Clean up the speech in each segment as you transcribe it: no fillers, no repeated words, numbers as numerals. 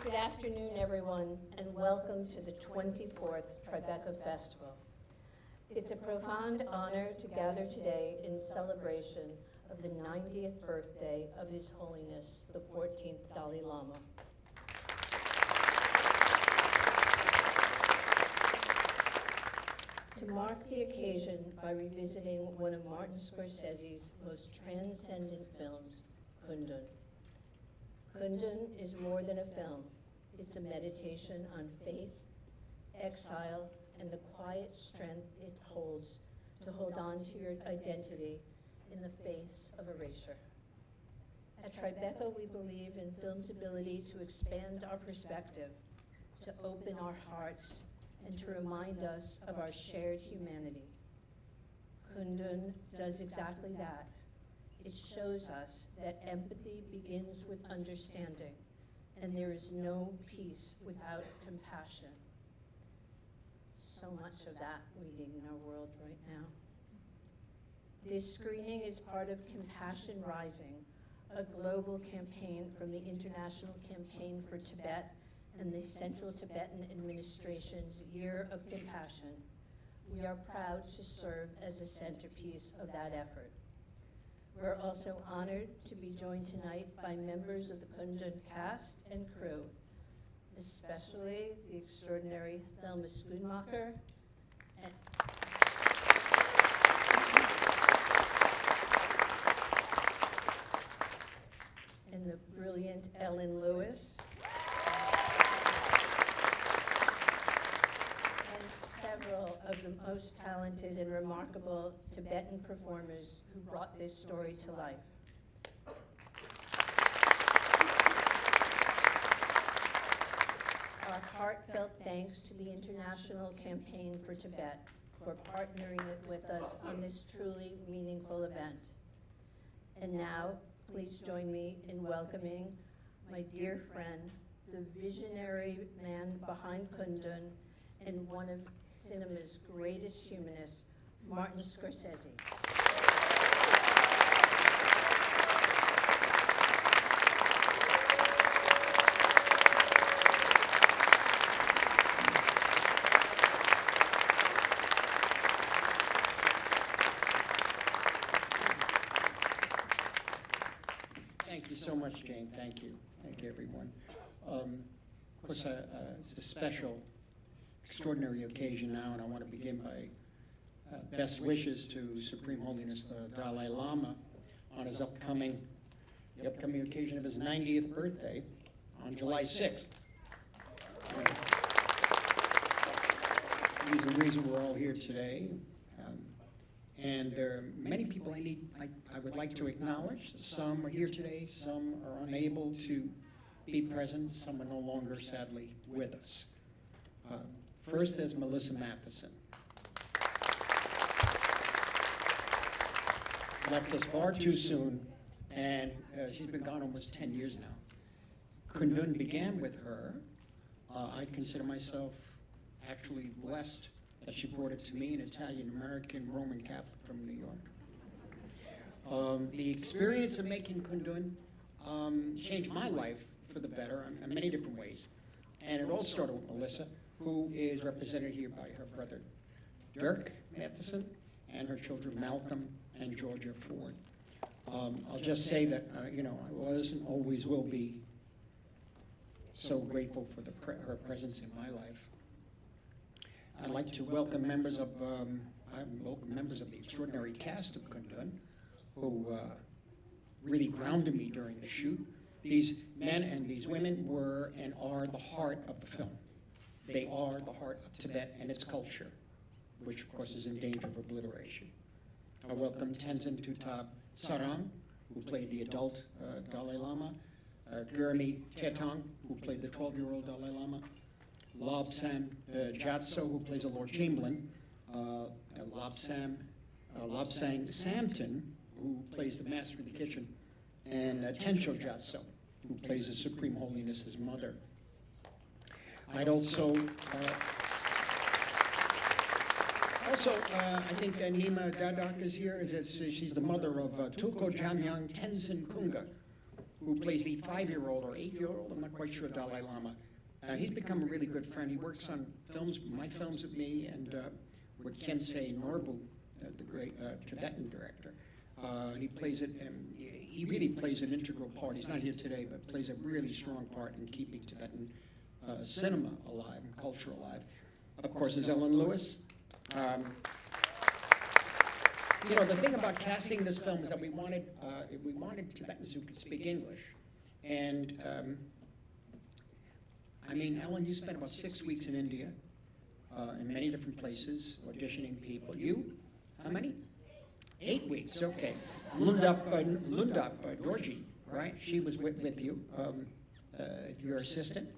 Good afternoon, everyone, and welcome to the 24th Tribeca Festival. It's a profound honor to gather today in celebration of the 90th birthday of His Holiness, the 14th Dalai Lama. To mark the occasion by revisiting one of Martin Scorsese's most transcendent films, Kundun. Kundun is more than a film. It's a meditation on faith, exile, and the quiet strength it holds to hold on to your identity in the face of erasure. At Tribeca, we believe in film's ability to expand our perspective, to open our hearts, and to remind us of our shared humanity. Kundun does exactly that. It shows us that empathy begins with understanding, and there is no peace without compassion. So much of that we need in our world right now. This screening is part of Compassion Rising, a global campaign from the International Campaign for Tibet and the Central Tibetan Administration's Year of Compassion. We are proud to serve as a centerpiece of that effort. We're also honored to be joined tonight by members of the Kundun cast and crew, especially the extraordinary Thelma Schoonmaker and the brilliant Ellen Lewis, several of the most talented and remarkable Tibetan performers who brought this story to life. Our heartfelt thanks to the International Campaign for Tibet for partnering with us on this truly meaningful event. And now, please join me in welcoming my dear friend, the visionary man behind Kundun, and one of cinema's greatest humanists, Martin Scorsese. Thank you so much, Jane. Thank you. Thank you, everyone. Of course, it's a special, extraordinary occasion now, and I want to begin by best wishes to Supreme Holiness the Dalai Lama on his upcoming occasion of his 90th birthday on July 6th. He's the reason we're all here today. And there are many people I would like to acknowledge. Some are here today, some are unable to be present, some are no longer, sadly, with us. First, there's Melissa Matheson. Left us far too soon, and she's been gone almost 10 years now. Kundun began with her. I consider myself actually blessed that she brought it to me, an Italian-American Roman Catholic from New York. The experience of making Kundun changed my life for the better in many different ways. And it all started with Melissa, who is represented here by her brother Dirk Matheson and her children Malcolm and Georgia Ford. I'll just say that I was and always will be so grateful for her presence in my life. I'd like to welcome members of the extraordinary cast of Kundun, who really grounded me during the shoot. These men and these women were and are the heart of the film. They are the heart of Tibet and its culture, which of course is in danger of obliteration. I welcome Tenzin Tutab Tsaram, who played the adult Dalai Lama, Gurmi Tetong, who played the 12-year-old Dalai Lama, Lobsang Gyatso, who plays a Lord Chamberlain, Lobsang Samton, who plays the master of the kitchen, and Tencho Gyatso, who plays the Supreme Holiness's mother. I'd also, I think Nima Dadak is here. She's the mother of Tulko Jamyang Tenzin Kunga, who plays the 5-year-old or 8-year-old, I'm not quite sure, Dalai Lama. He's become a really good friend. He works on films, my films with me, and with Kensei Norbu, the great Tibetan director. And he plays it, and he really plays an integral part. He's not here today, but plays a really strong part in keeping Tibetan cinema alive and culture alive. Of course, is Ellen Lewis. You know, the thing about casting this film is that we wanted Tibetans who could speak English. And I mean, Ellen, you spent about 6 weeks in India, in many different places, auditioning people. You? How many? 8 weeks, okay. Lundup, Georgie, right? She was with you, your assistant.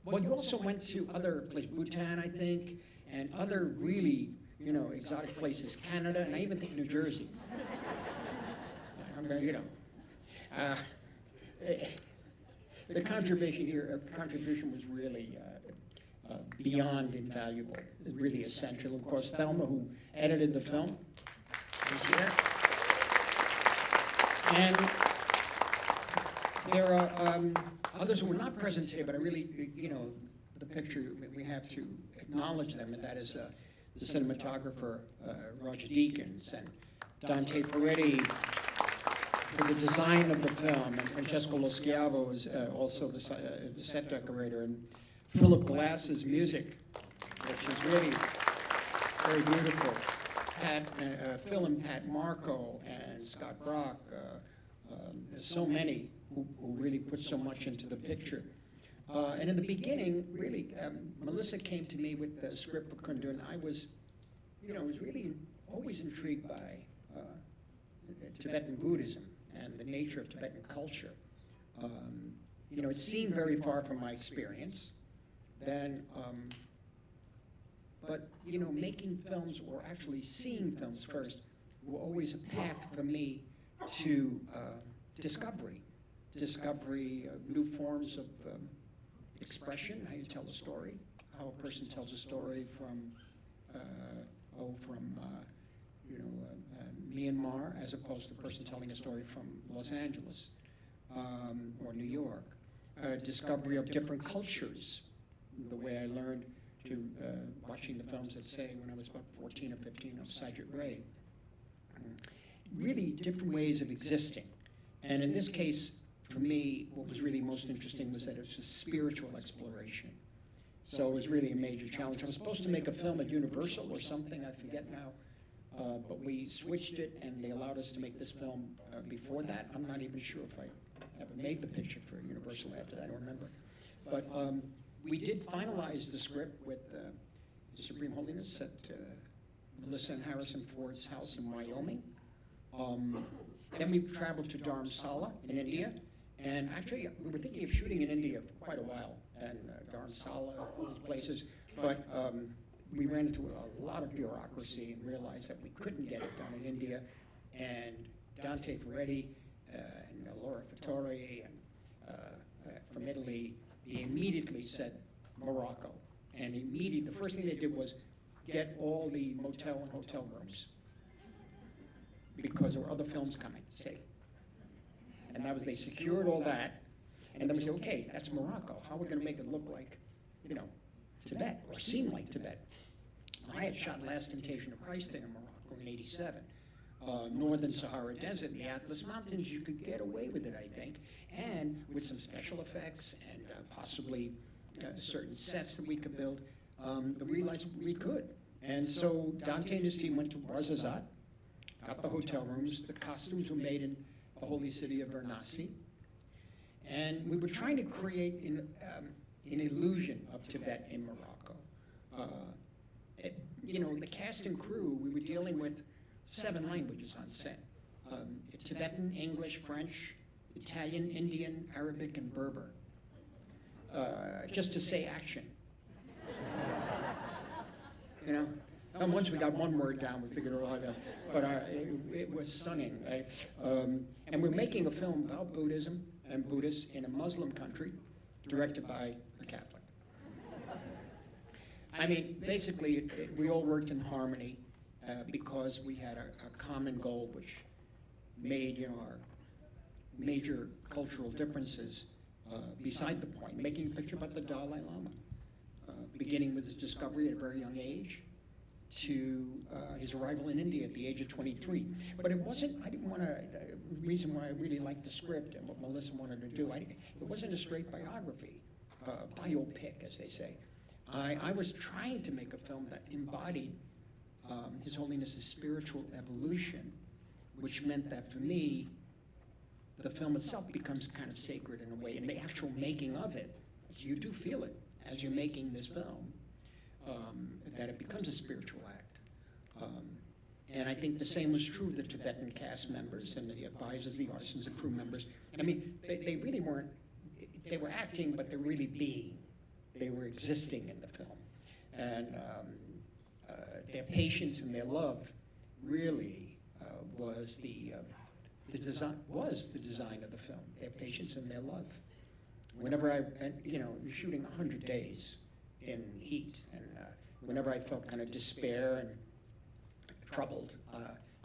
Well, you also went to other places, Bhutan, I think, and other really, you know, exotic places, Canada, and I even think New Jersey. You know. The contribution was really beyond invaluable, really essential. Of course, Thelma, who edited the film, is here. And there are others who were not present today, but I really, you know, the picture, we have to acknowledge them, and that is the cinematographer, Roger Deakins, and Dante Peretti for the design of the film, and Francesco Lo Schiavo is also the set decorator, and Philip Glass's music, which is really very beautiful. Phil and Pat Marco and Scott Brock, there's so many who really put so much into the picture. And in the beginning, really, Melissa came to me with the script for Kundun. I was really always intrigued by Tibetan Buddhism and the nature of Tibetan culture. You know, it seemed very far from my experience. Then, but you know, making films or actually seeing films first were always a path for me to discovery of new forms of expression, how you tell a story, how a person tells a story from Myanmar, as opposed to a person telling a story from Los Angeles or New York. Discovery of different cultures, the way I learned to watching the films, let's say, when I was about 14 or 15 of Sajid Ray. Really different ways of existing. And in this case, for me, what was really most interesting was that it was a spiritual exploration. So it was really a major challenge. I was supposed to make a film at Universal or something, I forget now, but we switched it and they allowed us to make this film before that. I'm not even sure if I ever made the picture for Universal after that, I don't remember. But we did finalize the script with His Supreme Holiness at Melissa and Harrison Ford's house in Wyoming. Then we traveled to Dharamsala in India. And actually, we were thinking of shooting in India for quite a while, and Dharamsala, all these places. But we ran into a lot of bureaucracy and realized that we couldn't get it done in India. And Dante Peretti and Laura Fattori from Italy, they immediately said Morocco. And immediately, the first thing they did was get all the motel and hotel rooms, because there were other films coming, see. And that was, they secured all that, and then we said, okay, that's Morocco. How are we going to make it look like, you know, Tibet, or seem like Tibet? I had shot Last Temptation of Christ there in Morocco in '87. Northern Sahara Desert and the Atlas Mountains, you could get away with it, I think, and with some special effects and possibly certain sets that we could build, we realized we could. And so Dante and his team went to Ouarzazate, got the hotel rooms, the costumes were made in the holy city of Varanasi, and we were trying to create an illusion of Tibet in Morocco. You know, the cast and crew, we were dealing with 7 languages on set. Tibetan, English, French, Italian, Indian, Arabic, and Berber. Just to say action. You know? And once we got one word down, we figured it all out. But it was stunning. Right? And we're making a film about Buddhism and Buddhists in a Muslim country, directed by a Catholic. I mean, basically, we all worked in harmony because we had a common goal, which made, our major cultural differences beside the point, making a picture about the Dalai Lama, beginning with his discovery at a very young age to his arrival in India at the age of 23. But it wasn't, I didn't want to, the reason why I really liked the script and what Melissa wanted to do, it wasn't a straight biography, biopic, as they say. I was trying to make a film that embodied His Holiness's spiritual evolution, which meant that for me, the film itself becomes kind of sacred in a way, and the actual making of it, you do feel it as you're making this film, that it becomes a spiritual act. And I think the same was true of the Tibetan cast members and the advisors, the artisans and crew members. I mean, they really weren't, they were acting, but they're really being. They were existing in the film. And their patience and their love really was the design of the film, their patience and their love. Whenever you're shooting 100 days in heat, and whenever I felt kind of despair and troubled,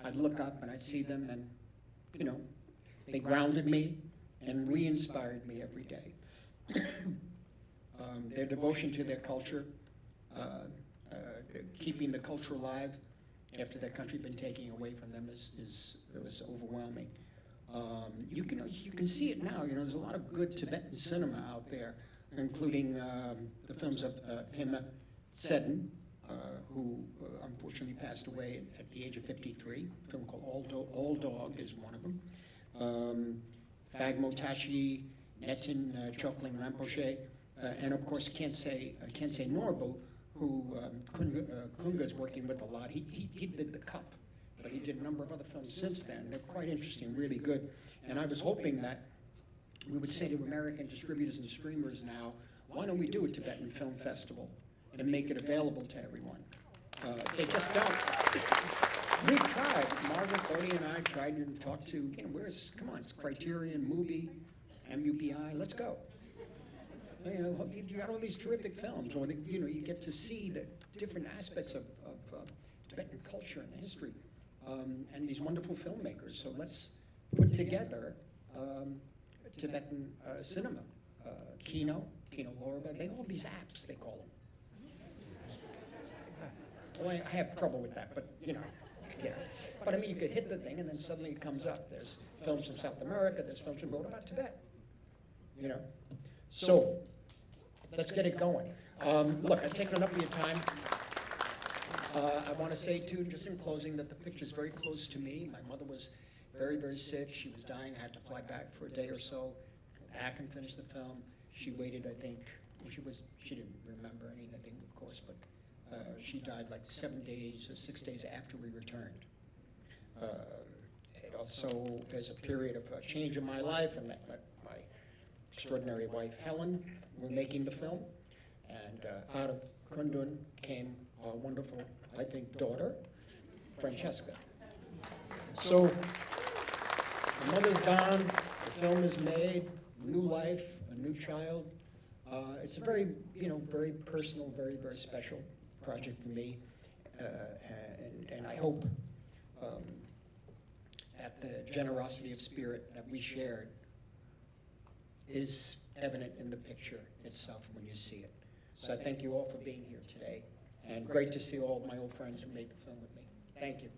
I'd look up and I'd see them, and they grounded me and re-inspired me every day. Their devotion to their culture, keeping the culture alive after their country had been taken away from them was overwhelming. You can see it now. There's a lot of good Tibetan cinema out there, including the films of Pema Sedin, who unfortunately passed away at the age of 53. A film called All Dog is one of them. Phagmo Tashi, Netin Chokling Rinpoche, and of course Khyentse Norbu, who Kunga's working with a lot. He did The Cup, but he did a number of other films since then. They're quite interesting, really good. And I was hoping that we would say to American distributors and streamers now, why don't we do a Tibetan Film Festival and make it available to everyone? They just don't. We've tried. Margaret, Bodie, and I tried to talk to, come on, it's Criterion, Mubi, MUBI, let's go. You got all these terrific films, or you get to see the different aspects of Tibetan culture and history, and these wonderful filmmakers. So let's put together Tibetan cinema, Kino Lorba. They have all these apps, they call them. Well, I have trouble with that, but But I mean, you could hit the thing, and then suddenly it comes up. There's films from South America. There's films from what about Tibet? So let's get it going. Look, I've taken enough of your time. I want to say, too, just in closing, that the picture's very close to me. My mother was very, very sick. She was dying. I had to fly back for a day or so, go back and finish the film. She waited, I think, she didn't remember anything, of course, but she died like 7 days or 6 days after we returned. It also is a period of change in my life. I met my extraordinary wife, Helen. We're making the film, and out of Kundun came our wonderful, I think, daughter, Francesca. So the mother's gone, the film is made, new life, a new child. It's a very, very personal, very, very special project for me, and I hope that the generosity of spirit that we shared is evident in the picture itself when you see it. So I thank you all for being here today, and great to see all of my old friends who made the film with me. Thank you.